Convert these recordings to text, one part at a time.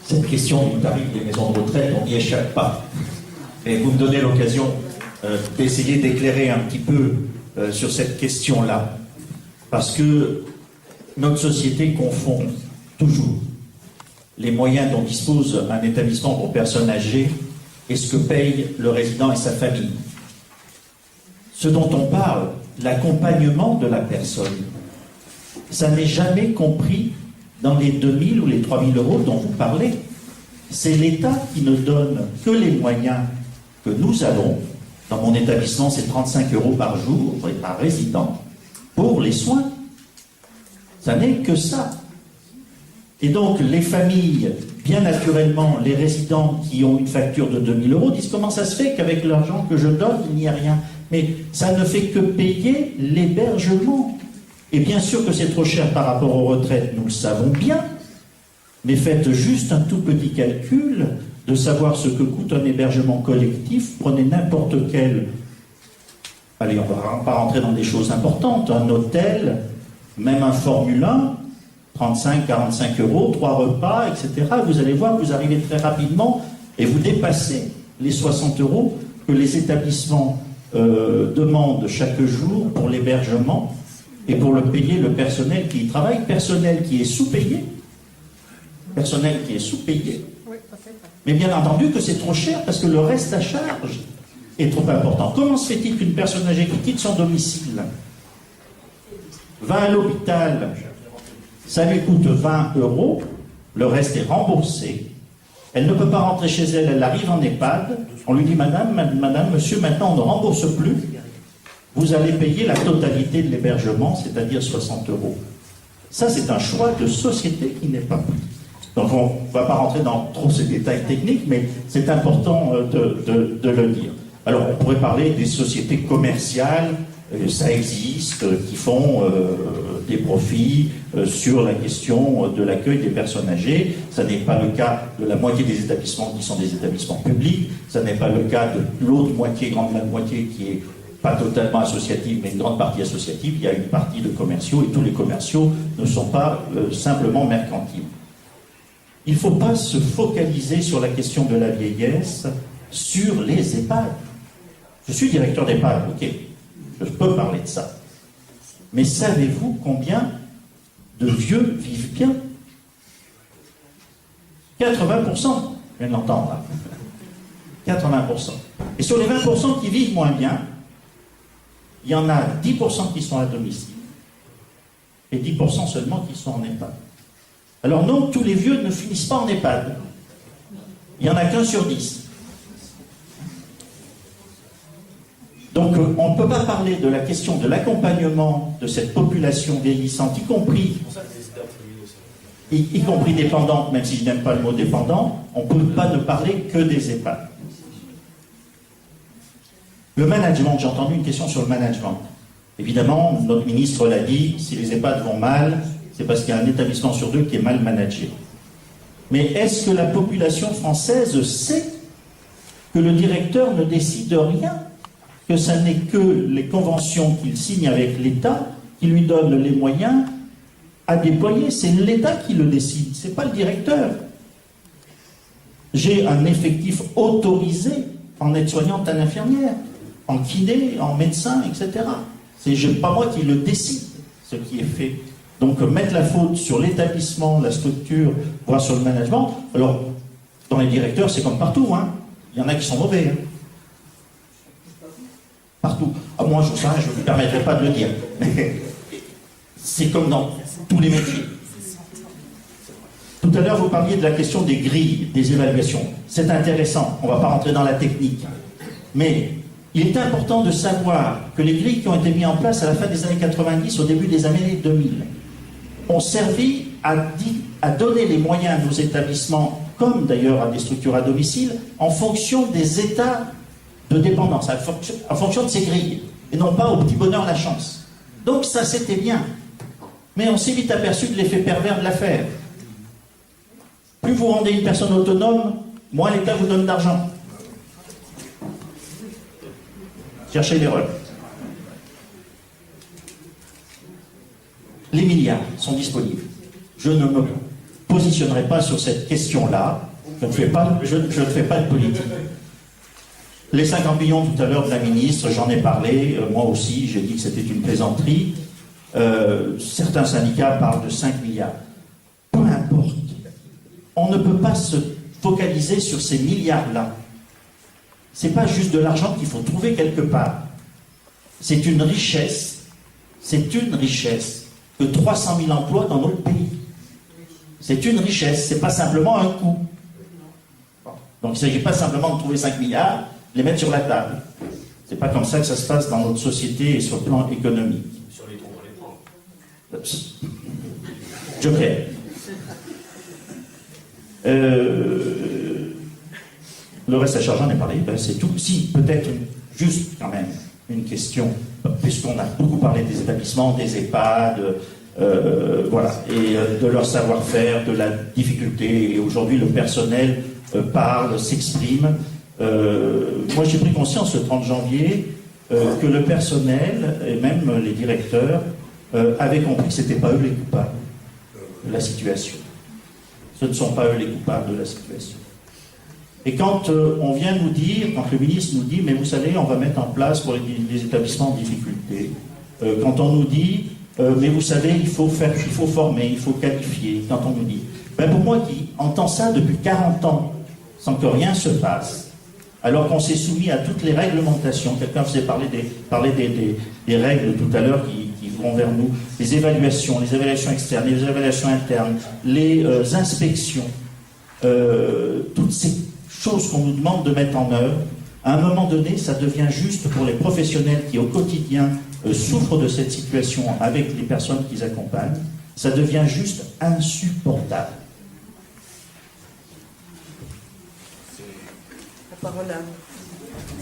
Cette question du tarif des maisons de retraite, on n'y échappe pas. Et vous me donnez l'occasion d'essayer d'éclairer un petit peu sur cette question-là. Parce que notre société confond toujours les moyens dont dispose un établissement pour personnes âgées et ce que paye le résident et sa famille. Ce dont on parle, l'accompagnement de la personne, ça n'est jamais compris dans les 2 000 ou les 3 000 euros dont vous parlez. C'est l'État qui ne donne que les moyens que nous avons. Dans mon établissement, c'est 35 euros par jour et par résident pour les soins. Ça n'est que ça. Et donc, les familles, bien naturellement, les résidents qui ont une facture de 2 000 euros disent comment ça se fait qu'avec l'argent que je donne, il n'y a rien. Mais ça ne fait que payer l'hébergement. Et bien sûr que c'est trop cher par rapport aux retraites, nous le savons bien. Mais faites juste un tout petit calcul de savoir ce que coûte un hébergement collectif. Prenez n'importe quel... Allez, on ne va pas rentrer dans des choses importantes. Un hôtel, même un Formule 1, 35, 45 euros, 3 repas, etc. Vous allez voir que vous arrivez très rapidement et vous dépassez les 60 euros que les établissements demandent chaque jour pour l'hébergement et pour le payer le personnel qui y travaille, personnel qui est sous-payé. Personnel qui est sous-payé. Mais bien entendu que c'est trop cher parce que le reste à charge est trop important. Comment se fait-il qu'une personne âgée qui quitte son domicile va à l'hôpital, ça lui coûte 20 euros, le reste est remboursé, elle ne peut pas rentrer chez elle, elle arrive en EHPAD, on lui dit madame, monsieur, maintenant on ne rembourse plus, vous allez payer la totalité de l'hébergement, c'est-à-dire 60 euros. Ça c'est un choix de société qui n'est pas pris. Donc on ne va pas rentrer dans trop ces détails techniques, mais c'est important de le dire. Alors on pourrait parler des sociétés commerciales, ça existe, qui font des profits sur la question de l'accueil des personnes âgées. Ça n'est pas le cas de la moitié des établissements qui sont des établissements publics. Ça n'est pas le cas de l'autre moitié, grande moitié, qui est pas totalement associative, mais une grande partie associative. Il y a une partie de commerciaux et tous les commerciaux ne sont pas simplement mercantiles. Il ne faut pas se focaliser sur la question de la vieillesse, sur les EHPAD. Je suis directeur d'EHPAD, ok. Je peux parler de ça. Mais savez-vous combien de vieux vivent bien? 80%, je viens de l'entendre là. 80%. Et sur les 20% qui vivent moins bien, il y en a 10% qui sont à domicile. Et 10% seulement qui sont en EHPAD. Alors non, tous les vieux ne finissent pas en EHPAD. Il n'y en a qu'un sur 10. Donc on ne peut pas parler de la question de l'accompagnement de cette population vieillissante, y compris dépendante, même si je n'aime pas le mot dépendant, on ne peut pas ne parler que des EHPAD. Le management, j'ai entendu une question sur le management. Évidemment, notre ministre l'a dit, si les EHPAD vont mal, c'est parce qu'il y a un établissement sur 2 qui est mal managé. Mais est-ce que la population française sait que le directeur ne décide de rien ? Que ce n'est que les conventions qu'il signe avec l'État qui lui donnent les moyens à déployer. C'est l'État qui le décide, ce n'est pas le directeur. J'ai un effectif autorisé en aide-soignante, en infirmière, en kiné, en médecin, etc. C'est pas moi qui le décide, ce qui est fait. Donc mettre la faute sur l'établissement, la structure, voire sur le management, alors dans les directeurs c'est comme partout, hein. Il y en a qui sont mauvais. Hein. Partout. Ah, moi, je ne me permettrai pas de le dire. Mais c'est comme dans tous les métiers. Tout à l'heure, vous parliez de la question des grilles, des évaluations. C'est intéressant, on ne va pas rentrer dans la technique. Mais il est important de savoir que les grilles qui ont été mises en place à la fin des années 90, au début des années 2000, ont servi à donner les moyens à nos établissements, comme d'ailleurs à des structures à domicile, en fonction des états de dépendance, en fonction de ces grilles, et non pas au petit bonheur la chance. Donc ça c'était bien, mais on s'est vite aperçu de l'effet pervers de l'affaire. Plus vous rendez une personne autonome, moins l'État vous donne d'argent. Cherchez l'erreur. Les milliards sont disponibles. Je ne me positionnerai pas sur cette question-là. Je ne fais pas de politique. Les 50 millions tout à l'heure de la ministre, j'en ai parlé, moi aussi, j'ai dit que c'était une plaisanterie. Certains syndicats parlent de 5 milliards. Peu importe. On ne peut pas se focaliser sur ces milliards-là. C'est pas juste de l'argent qu'il faut trouver quelque part. C'est une richesse que 300 000 emplois dans notre pays. C'est une richesse, c'est pas simplement un coût. Donc il ne s'agit pas simplement de trouver 5 milliards, les mettre sur la table. C'est pas comme ça que ça se passe dans notre société et sur le plan économique. Sur les trous, on les prend. Joker. Le reste à charge, j'en ai parlé, ben c'est tout. Si, peut-être juste quand même une question, puisqu'on a beaucoup parlé des établissements, des EHPAD, voilà, et de leur savoir-faire, de la difficulté, et aujourd'hui le personnel parle, s'exprime. Moi j'ai pris conscience le 30 janvier que le personnel, et même les directeurs, avaient compris que ce n'étaient pas eux les coupables de la situation. Ce ne sont pas eux les coupables de la situation. Et quand on vient nous dire, quand le ministre nous dit, mais vous savez, on va mettre en place pour les établissements en difficulté, quand on nous dit, mais vous savez, il faut former, il faut qualifier, quand on nous dit, ben pour moi qui entends ça depuis 40 ans, sans que rien se passe, alors qu'on s'est soumis à toutes les réglementations, quelqu'un faisait parler des règles tout à l'heure qui vont vers nous, les évaluations externes, les évaluations internes, les inspections, toutes ces choses qu'on nous demande de mettre en œuvre, à un moment donné, ça devient juste pour les professionnels qui, au quotidien, souffrent de cette situation avec les personnes qu'ils accompagnent, ça devient juste insupportable. La parole à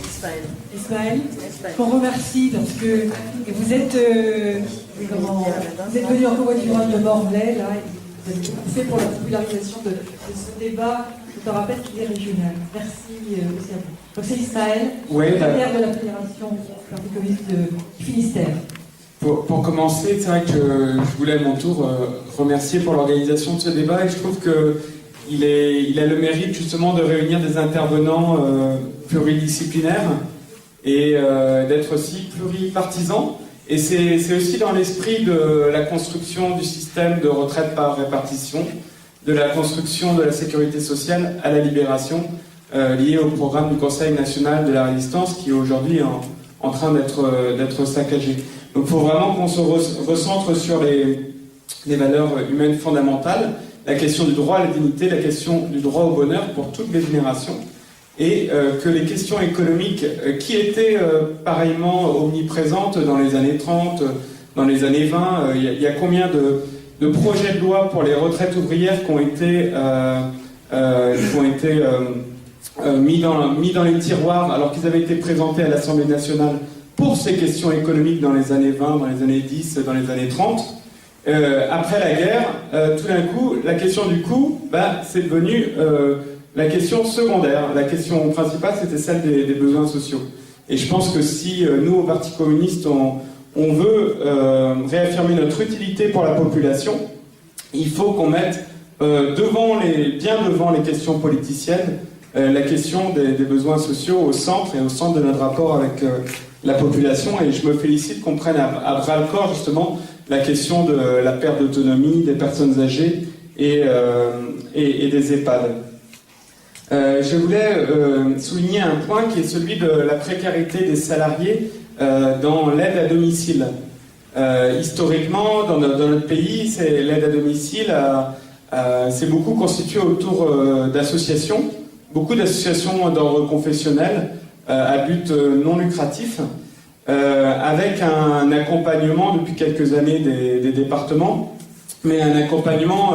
Ismaël. Ismaël, qu'on remercie parce que vous êtes venu en Côte d'Ivoire de Morlaix, là, et vous avez fait pour la popularisation de ce débat. Je te rappelle qu'il est régional. Merci aussi à vous. Donc c'est Ismaël, secrétaire de la Fédération Parti communiste du Finistère. Pour commencer, c'est vrai que je voulais à mon tour remercier pour l'organisation de ce débat et je trouve qu'il a le mérite justement de réunir des intervenants pluridisciplinaires et d'être aussi pluripartisans. Et c'est aussi dans l'esprit de la construction du système de retraite par répartition, de la construction de la sécurité sociale à la libération, liée au programme du Conseil national de la résistance qui est aujourd'hui en train d'être saccagé. Donc il faut vraiment qu'on se recentre sur les valeurs humaines fondamentales, la question du droit à la dignité, la question du droit au bonheur pour toutes les générations, et que les questions économiques qui étaient pareillement omniprésentes dans les années 30, dans les années 20, il y a combien de projets de loi pour les retraites ouvrières qui ont été mis dans les tiroirs alors qu'ils avaient été présentés à l'Assemblée nationale pour ces questions économiques dans les années 20, dans les années 10, dans les années 30. Après la guerre, tout d'un coup, la question du coût, c'est devenu la question secondaire. La question principale, c'était celle des besoins sociaux. Et je pense que si nous, au Parti communiste, on veut réaffirmer notre utilité pour la population, il faut qu'on mette bien devant les questions politiciennes la question des besoins sociaux au centre et au centre de notre rapport avec la population. Et je me félicite qu'on prenne à bras-le-corps justement la question de la perte d'autonomie des personnes âgées et des EHPAD. Je voulais souligner un point qui est celui de la précarité des salariés dans l'aide à domicile. Historiquement, dans notre pays, l'aide à domicile s'est beaucoup constituée autour d'associations, beaucoup d'associations d'ordre confessionnel à but non lucratif, avec un accompagnement depuis quelques années des départements, mais un accompagnement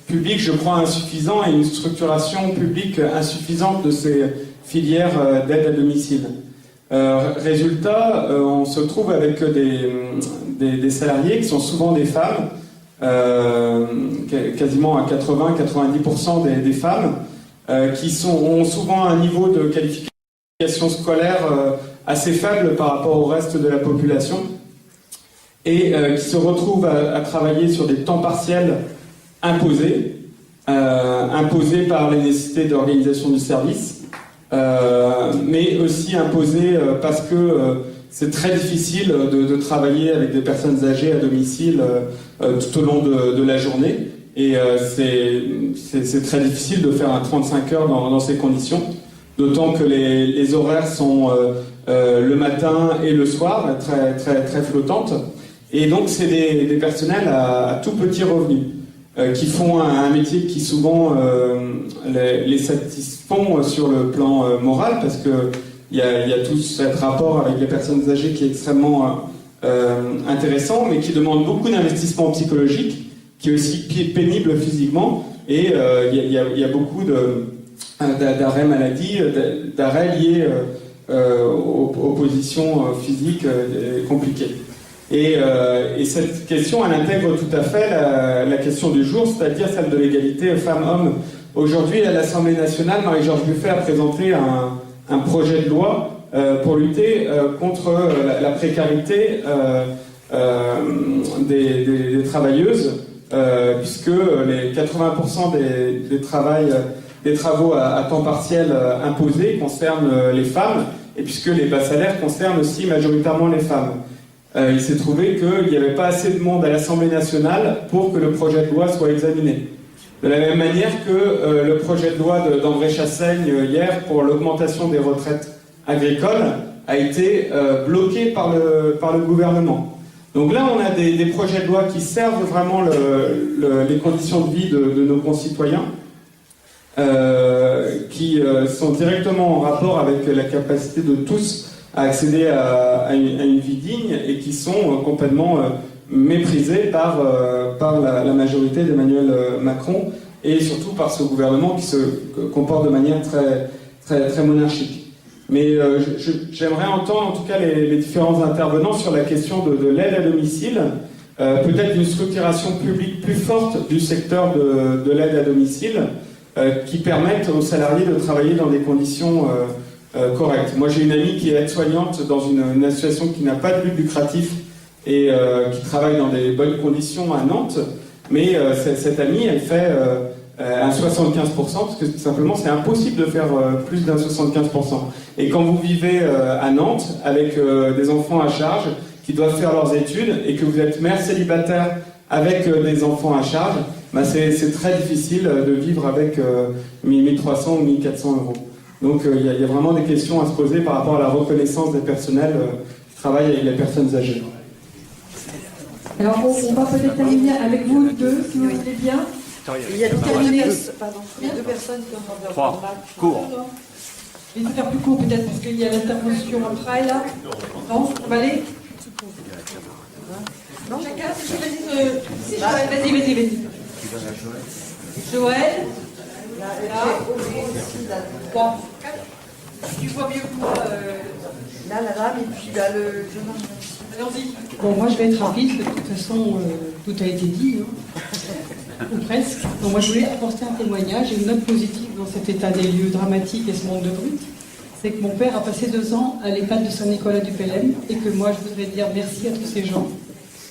public, je crois, insuffisant et une structuration publique insuffisante de ces filières d'aide à domicile. Résultat, on se trouve avec des salariés qui sont souvent des femmes, quasiment à 80-90% des femmes, qui ont souvent un niveau de qualification scolaire assez faible par rapport au reste de la population, et qui se retrouvent à travailler sur des temps partiels imposés, imposée par les nécessités d'organisation du service, mais aussi imposée parce que c'est très difficile de travailler avec des personnes âgées à domicile tout au long de la journée. Et c'est très difficile de faire un 35 heures dans ces conditions, d'autant que les horaires sont le matin et le soir, très flottantes. Et donc c'est des personnels à tout petit revenu, qui font un métier qui souvent les satisfont sur le plan moral, parce que il y a tout ce rapport avec les personnes âgées qui est extrêmement intéressant, mais qui demande beaucoup d'investissement psychologique, qui est aussi pénible physiquement, et il y a beaucoup d'arrêts maladie, d'arrêts liés aux positions physiques compliquées. Et cette question, elle intègre tout à fait la question du jour, c'est-à-dire celle de l'égalité femmes-hommes. Aujourd'hui, à l'Assemblée nationale, Marie-Georges Buffet a présenté un projet de loi pour lutter contre la précarité des travailleuses, puisque les 80% des travaux à temps partiel imposés concernent les femmes, et puisque les bas salaires concernent aussi majoritairement les femmes. Il s'est trouvé qu'il n'y avait pas assez de monde à l'Assemblée nationale pour que le projet de loi soit examiné. De la même manière que le projet de loi d'André Chassaigne hier pour l'augmentation des retraites agricoles a été bloqué par le gouvernement. Donc là, on a des projets de loi qui servent vraiment les conditions de vie de nos concitoyens, qui sont directement en rapport avec la capacité de tous à accéder à une vie digne, et qui sont complètement méprisés par la majorité d'Emmanuel Macron, et surtout par ce gouvernement qui se comporte de manière très monarchique. Mais j'aimerais entendre en tout cas les différents intervenants sur la question de l'aide à domicile, peut-être une structuration publique plus forte du secteur de l'aide à domicile, qui permette aux salariés de travailler dans des conditions correctes. Moi, j'ai une amie qui est aide-soignante dans une association qui n'a pas de but lucratif et qui travaille dans des bonnes conditions à Nantes, mais cette amie, elle fait un 75%, parce que tout simplement, c'est impossible de faire plus d'un 75%. Et quand vous vivez à Nantes, avec des enfants à charge, qui doivent faire leurs études, et que vous êtes mère célibataire avec des enfants à charge, bah c'est très difficile de vivre avec 1300 ou 1400 euros. Donc il y a vraiment des questions à se poser par rapport à la reconnaissance des personnels qui travaillent avec les personnes âgées. Alors on va peut-être terminer avec vous deux, si vous voulez bien. Il y a deux personnes qui ont entendu. 3. Court. Je vais faire plus court peut-être parce qu'il y a l'intervention après là. Non, on va aller. Non, chacun, si je vas-y. Joël. Là. Bon. Tu vois mieux que moi. Là, la dame, et puis là, le jeune homme. Allons-y. Bon, moi je vais être rapide, de toute façon, tout a été dit, hein. Ou presque. Donc moi je voulais apporter un témoignage et une note positive dans cet état des lieux dramatique et ce manque de brut. C'est que mon père a passé 2 ans à l'EHPAD de Saint-Nicolas-du-Pélem, et que moi je voudrais dire merci à tous ces gens,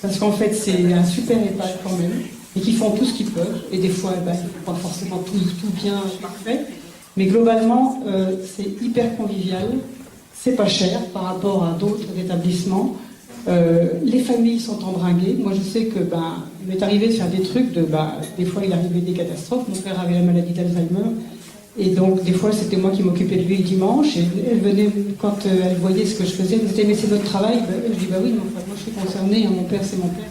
parce qu'en fait c'est un super EHPAD quand même, et qui font tout ce qu'ils peuvent, et des fois ils ne font pas forcément tout bien parfait, mais globalement c'est hyper convivial, c'est pas cher par rapport à d'autres établissements. Les familles sont embringuées. Moi, je sais que il m'est arrivé de faire des trucs des fois, il arrivait des catastrophes. Mon père avait la maladie d'Alzheimer, et donc des fois, c'était moi qui m'occupais de lui le dimanche. Et elle venait quand elle voyait ce que je faisais. Elle me disait mais c'est votre travail. Je dis oui, mais enfin, moi je suis concernée. Hein, mon père, c'est mon père.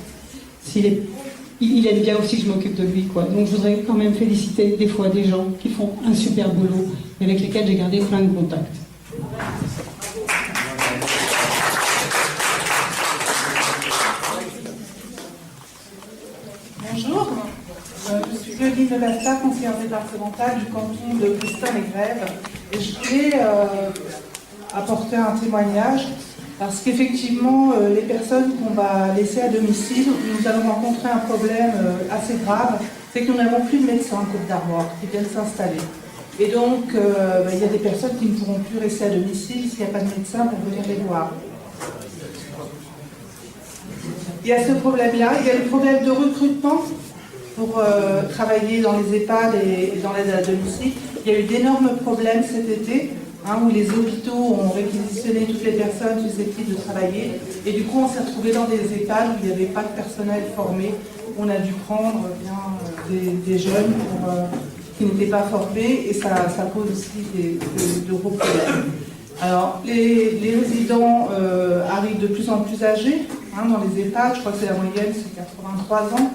Il aime bien aussi que je m'occupe de lui, quoi. Donc je voudrais quand même féliciter des fois des gens qui font un super boulot et avec lesquels j'ai gardé plein de contacts. Bonjour, je suis Claudine Lebasta, conseillère départementale du canton de Plestin-les-Grèves, et je voulais apporter un témoignage parce qu'effectivement les personnes qu'on va laisser à domicile, nous allons rencontrer un problème assez grave, c'est que nous n'avons plus de médecins en Côte d'Armor qui viennent s'installer. Et donc il y a des personnes qui ne pourront plus rester à domicile s'il n'y a pas de médecin pour venir les voir. Il y a ce problème-là, il y a le problème de recrutement. pour travailler dans les EHPAD et dans l'aide à domicile. Il y a eu d'énormes problèmes cet été, où les hôpitaux ont réquisitionné toutes les personnes susceptibles de travailler. Et du coup, on s'est retrouvé dans des EHPAD où il n'y avait pas de personnel formé. On a dû prendre des jeunes qui n'étaient pas formés, et ça pose aussi de gros problèmes. Alors, les résidents arrivent de plus en plus âgés dans les EHPAD. Je crois que c'est la moyenne, c'est 83 ans.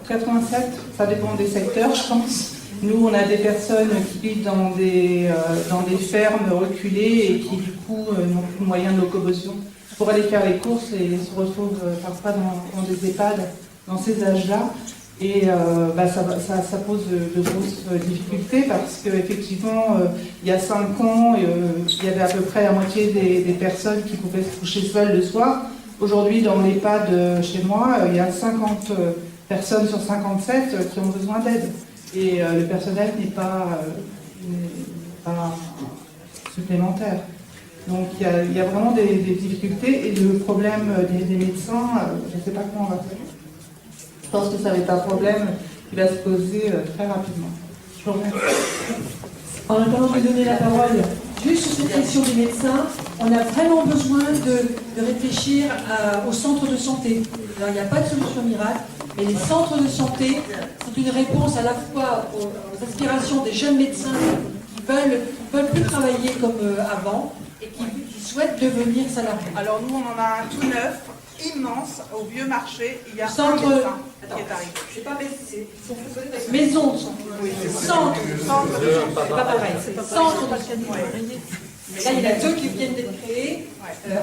87, ça dépend des secteurs, je pense. Nous, on a des personnes qui vivent dans des fermes reculées et qui, du coup, n'ont plus de moyens de locomotion pour aller faire les courses et se retrouvent parfois dans des EHPAD dans ces âges-là. Et ça pose de grosses difficultés parce qu'effectivement, il y a 5 ans, il y avait à peu près la moitié des personnes qui pouvaient se coucher seules le soir. Aujourd'hui, dans l'EHPAD chez moi, il y a 50 personnes sur 57 qui ont besoin d'aide. Et le personnel n'est pas supplémentaire. Donc il y a vraiment des difficultés. Et le problème des médecins, je ne sais pas comment on va faire. Je pense que ça va être un problème qui va se poser très rapidement. Je vous remercie. En attendant de donner la parole, juste sur cette question des médecins, on a vraiment besoin de réfléchir aux centres de santé. Alors, il n'y a pas de solution miracle, mais les centres de santé sont une réponse à la fois aux aspirations des jeunes médecins qui veulent plus travailler comme avant et qui souhaitent devenir salariés. Alors nous, on en a un tout neuf, immense, au vieux marché. Il y a Centre... un médecin qui est arrivé. Je sais pas, c'est maison de santé. Oui, Centre. C'est pas pareil. Centre de santé. Là, il y en a 2 qui viennent d'être créés.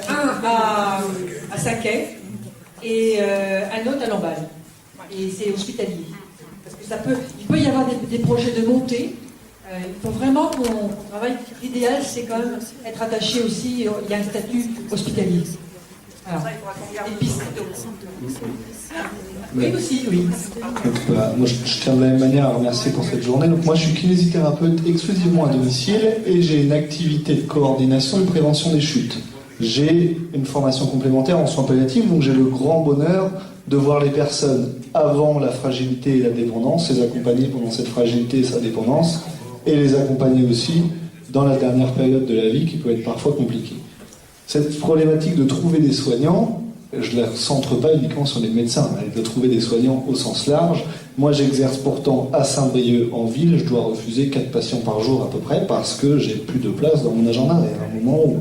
Un à Sacquet et un autre à Lamballe. Et c'est hospitalier. Parce que il peut y avoir des projets de montée. Il faut vraiment qu'on travaille. L'idéal, c'est quand même être attaché aussi. Il y a un statut hospitalier. Alors, oui, aussi, oui. Donc, moi, je tiens de la même manière à remercier pour cette journée. Donc, moi, je suis kinésithérapeute exclusivement à domicile et j'ai une activité de coordination et de prévention des chutes. J'ai une formation complémentaire en soins palliatifs, donc j'ai le grand bonheur de voir les personnes avant la fragilité et la dépendance, les accompagner pendant cette fragilité et sa dépendance, et les accompagner aussi dans la dernière période de la vie qui peut être parfois compliquée. Cette problématique de trouver des soignants, je ne la centre pas uniquement sur les médecins, mais de trouver des soignants au sens large. Moi, j'exerce pourtant à Saint-Brieuc en ville, je dois refuser 4 patients par jour à peu près parce que j'ai plus de place dans mon agenda. Il y a un moment où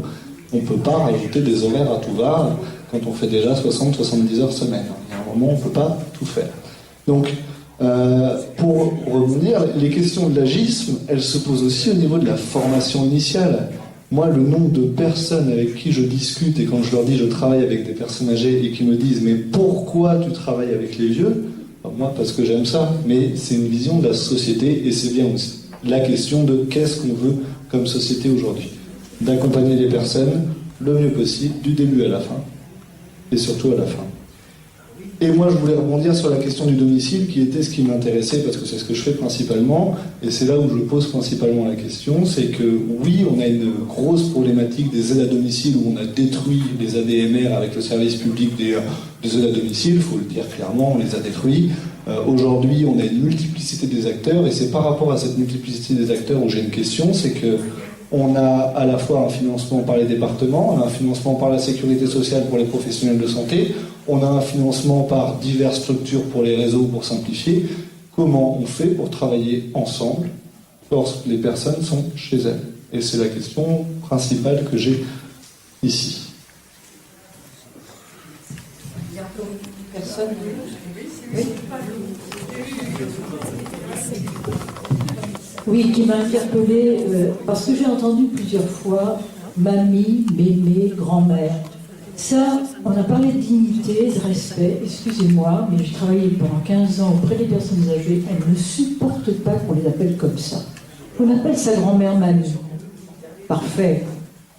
on ne peut pas rajouter des horaires à tout va quand on fait déjà 60-70 heures semaine. Il y a un moment où on ne peut pas tout faire. Donc, pour revenir, les questions de l'agisme, elles se posent aussi au niveau de la formation initiale. Moi, le nombre de personnes avec qui je discute et quand je leur dis je travaille avec des personnes âgées et qui me disent mais pourquoi tu travailles avec les vieux? Alors, moi, parce que j'aime ça, mais c'est une vision de la société et c'est bien aussi la question de qu'est-ce qu'on veut comme société aujourd'hui. D'accompagner les personnes le mieux possible, du début à la fin, et surtout à la fin. Et moi, je voulais rebondir sur la question du domicile, qui était ce qui m'intéressait, parce que c'est ce que je fais principalement, et c'est là où je pose principalement la question, c'est que oui, on a une grosse problématique des aides à domicile, où on a détruit les ADMR avec le service public des aides à domicile, il faut le dire clairement, on les a détruits. Aujourd'hui, on a une multiplicité des acteurs, et c'est par rapport à cette multiplicité des acteurs où j'ai une question, c'est que on a à la fois un financement par les départements, on a un financement par la sécurité sociale pour les professionnels de santé, on a un financement par diverses structures pour les réseaux, pour simplifier. Comment on fait pour travailler ensemble lorsque les personnes sont chez elles? Et c'est la question principale que j'ai ici. Il y a encore une personne. Oui. Oui, qui m'a interpellée parce que j'ai entendu plusieurs fois mamie, mémé, grand-mère. Ça, on a parlé de dignité, de respect, excusez-moi, mais j'ai travaillé pendant 15 ans auprès des personnes âgées, elles ne supportent pas qu'on les appelle comme ça. On appelle sa grand-mère mamie. Parfait,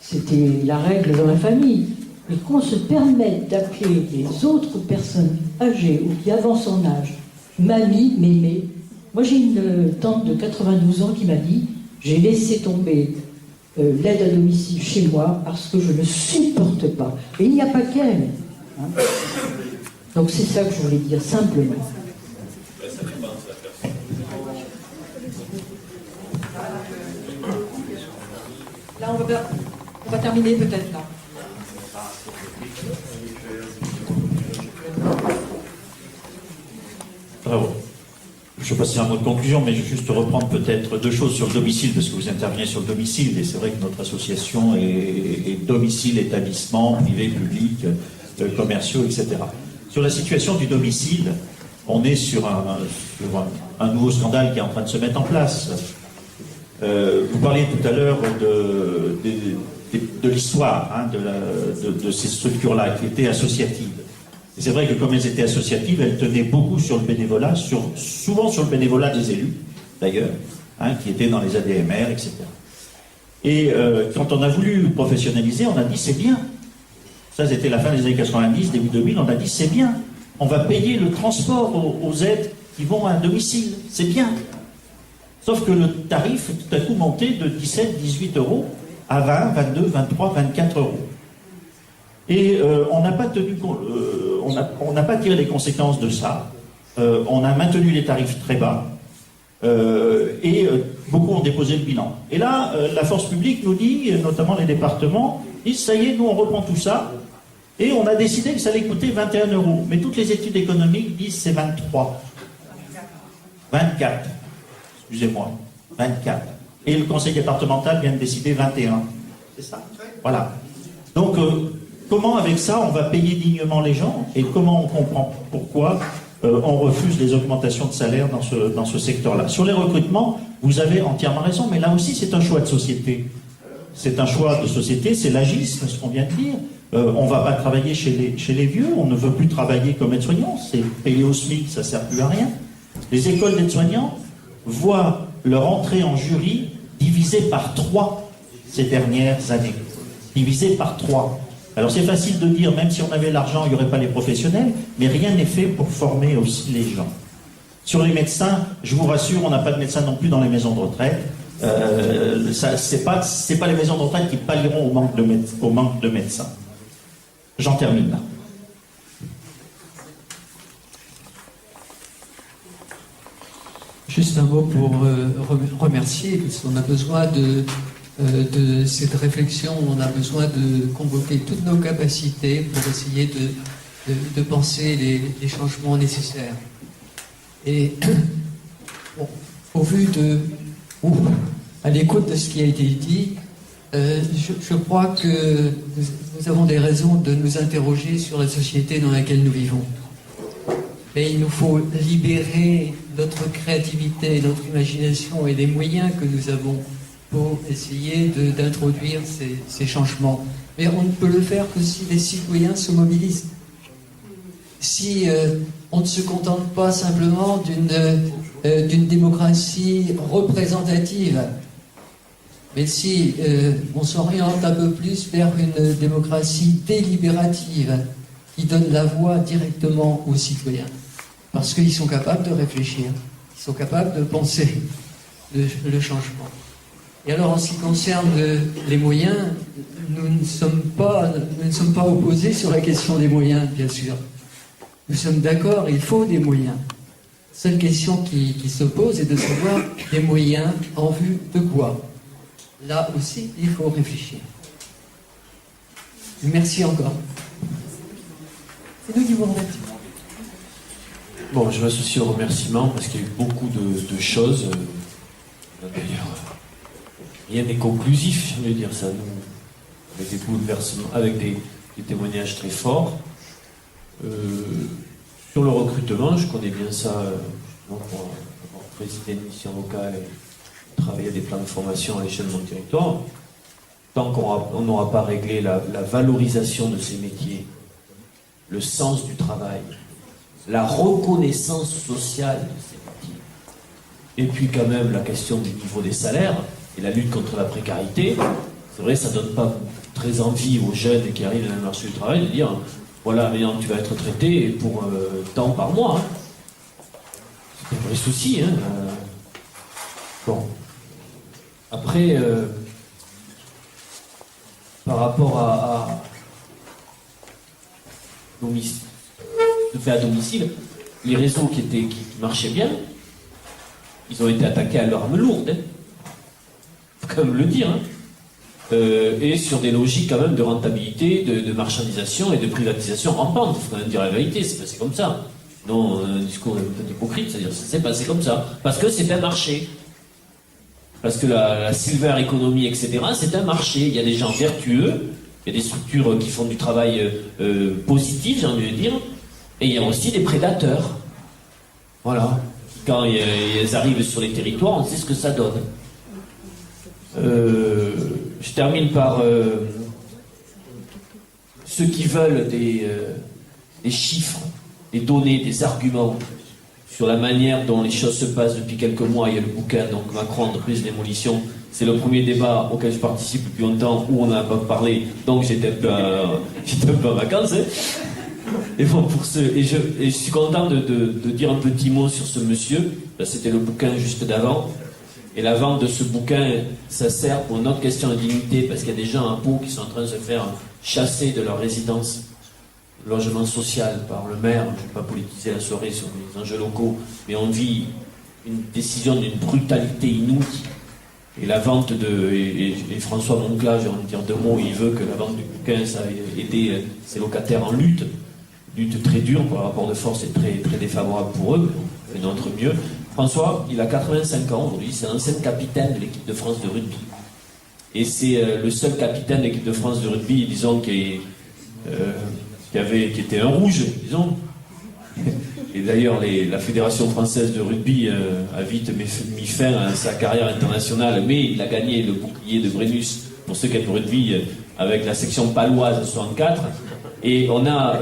c'était la règle dans la famille. Mais qu'on se permette d'appeler les autres personnes âgées ou qui avancent en âge, mamie, mémé. Moi, j'ai une tante de 92 ans qui m'a dit « J'ai laissé tomber l'aide à domicile chez moi parce que je ne supporte pas. » Et il n'y a pas qu'elle. Hein. Donc c'est ça que je voulais dire, simplement. on va terminer peut-être là. Bravo. Je ne sais pas si c'est un mot de conclusion, mais je vais juste reprendre peut-être deux choses sur le domicile, parce que vous intervenez sur le domicile, et c'est vrai que notre association est domicile, établissement, privé, public, commerciaux, etc. Sur la situation du domicile, on est sur un nouveau scandale qui est en train de se mettre en place. Vous parliez tout à l'heure de l'histoire hein, de ces structures-là qui étaient associatives. Et c'est vrai que comme elles étaient associatives, elles tenaient beaucoup sur le bénévolat, souvent sur le bénévolat des élus, d'ailleurs, hein, qui étaient dans les ADMR, etc. Et quand on a voulu professionnaliser, on a dit c'est bien. Ça, c'était la fin des années 90, début 2000, on a dit c'est bien. On va payer le transport aux aides qui vont à un domicile. C'est bien. Sauf que le tarif est tout à coup monté de 17, 18 euros à 20, 22, 23, 24 euros. Et on n'a pas tenu, on n'a pas tiré les conséquences de ça. On a maintenu les tarifs très bas et beaucoup ont déposé le bilan. Et là, la force publique nous dit, notamment les départements, disent ça y est, nous on reprend tout ça et on a décidé que ça allait coûter 21 euros. Mais toutes les études économiques disent c'est 23, 24. Excusez-moi, 24. Et le conseil départemental vient de décider 21. C'est ça. Voilà. Donc, comment avec ça on va payer dignement les gens et comment on comprend pourquoi on refuse les augmentations de salaire dans ce secteur-là. Sur les recrutements, vous avez entièrement raison, mais là aussi c'est un choix de société. C'est un choix de société, c'est l'agisme, ce qu'on vient de dire. On ne va pas travailler chez les vieux, on ne veut plus travailler comme aide-soignant, c'est payé au SMIC, ça ne sert plus à rien. Les écoles d'aide-soignants voient leur entrée en jury divisée par 3 ces dernières années. Divisée par 3. Alors c'est facile de dire, même si on avait l'argent, il n'y aurait pas les professionnels, mais rien n'est fait pour former aussi les gens. Sur les médecins, je vous rassure, on n'a pas de médecins non plus dans les maisons de retraite. C'est pas les maisons de retraite qui pallieront au manque de médecins. J'en termine là. Juste un mot pour remercier, parce qu'on a besoin de cette réflexion, on a besoin de convoquer toutes nos capacités pour essayer de penser les changements nécessaires. Et bon, au vu à l'écoute de ce qui a été dit, je crois que nous avons des raisons de nous interroger sur la société dans laquelle nous vivons. Mais il nous faut libérer notre créativité, notre imagination et les moyens que nous avons pour essayer d'introduire ces changements. Mais on ne peut le faire que si les citoyens se mobilisent. Si on ne se contente pas simplement d'une démocratie représentative, mais si on s'oriente un peu plus vers une démocratie délibérative qui donne la voix directement aux citoyens. Parce qu'ils sont capables de réfléchir, ils sont capables de penser le changement. Et alors, en ce qui concerne les moyens, nous ne sommes pas opposés sur la question des moyens, bien sûr. Nous sommes d'accord, il faut des moyens. La seule question qui se pose est de savoir des moyens en vue de quoi. Là aussi, il faut réfléchir. Merci encore. C'est nous qui vous remercions. Bon, je m'associe au remerciement parce qu'il y a eu beaucoup de choses. D'ailleurs, rien n'est conclusif, je veux dire ça. Nous, avec des bouleversements, avec des témoignages très forts. Sur le recrutement, je connais bien ça pour avoir présidé une mission locale et travailler à des plans de formation à l'échelle de mon territoire. Tant qu'on n'aura pas réglé la valorisation de ces métiers, le sens du travail, la reconnaissance sociale de ces métiers, et puis quand même la question du niveau des salaires et la lutte contre la précarité, c'est vrai, ça ne donne pas très envie aux jeunes qui arrivent dans le marché du travail de dire voilà, maintenant tu vas être traité pour tant par mois. Hein. C'est un vrai souci. Hein. Bon. Après, par rapport à à domicile, les réseaux qui marchaient bien, ils ont été attaqués à l'arme lourde. Hein. Faut quand même le dire. Hein. et sur des logiques quand même de rentabilité, de marchandisation et de privatisation rampante. Il faut quand même dire la vérité, c'est passé comme ça. Non, un discours un peu hypocrite, c'est-à-dire ça s'est passé comme ça. Parce que c'est un marché. Parce que la silver economy, etc., c'est un marché. Il y a des gens vertueux, il y a des structures qui font du travail positif, j'ai envie de dire, et il y a aussi des prédateurs. Voilà. Quand ils arrivent sur les territoires, on sait ce que ça donne. Je termine par ceux qui veulent des chiffres, des données, des arguments sur la manière dont les choses se passent depuis quelques mois. Il y a le bouquin, donc Macron, entreprise démolition. C'est le premier débat auquel je participe depuis longtemps où on n'a pas parlé, donc j'étais un peu en vacances. Hein. Et bon, et je suis content de dire un petit mot sur ce monsieur. C'était le bouquin juste d'avant. Et la vente de ce bouquin, ça sert pour une autre question de dignité, parce qu'il y a des gens à Pau qui sont en train de se faire chasser de leur résidence, logement social par le maire. Je ne vais pas politiser la soirée sur les enjeux locaux, mais on vit une décision d'une brutalité inouïe. Et la vente et François Moncla, j'ai envie de dire deux mots, il veut que la vente du bouquin, ça ait aidé ses locataires en lutte très dure, pour le rapport de force est très, très défavorable pour eux, on fait notre mieux. François, il a 85 ans aujourd'hui, c'est l'ancien capitaine de l'équipe de France de rugby. Et c'est le seul capitaine de l'équipe de France de rugby, disons, qui était un rouge, disons. Et d'ailleurs, la Fédération française de rugby a vite mis fin à sa carrière internationale, mais il a gagné le bouclier de Brennus, pour ceux qui aiment le rugby, avec la section paloise 64. Et on a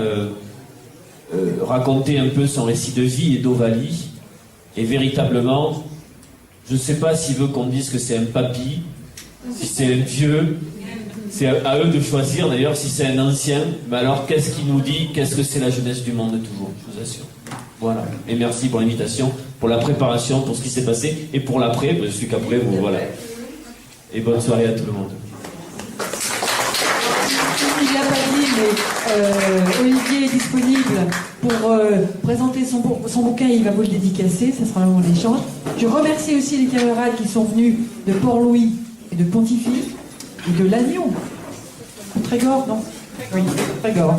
raconté un peu son récit de vie et d'Ovalie. Et véritablement, je ne sais pas s'il veut qu'on dise que c'est un papy, si c'est un vieux, c'est à eux de choisir d'ailleurs si c'est un ancien, mais alors qu'est-ce qu'il nous dit, qu'est-ce que c'est la jeunesse du monde toujours, je vous assure. Voilà, et merci pour l'invitation, pour la préparation, pour ce qui s'est passé, et pour l'après, je suis qu'après, vous voilà. Et bonne soirée à tout le monde. Il ne l'a pas dit, mais Olivier est disponible pour présenter son bouquin. Il va vous le dédicacer, ça sera le moment de l'échange. Je remercie aussi les camarades qui sont venus de Port-Louis et de Pontivy et de Lannion. Trégor, non? Oui, Trégor.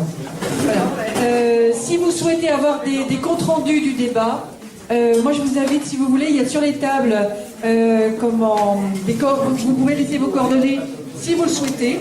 Voilà. Si vous souhaitez avoir des comptes rendus du débat, moi je vous invite, si vous voulez, il y a sur les tables vous pouvez laisser vos coordonnées si vous le souhaitez.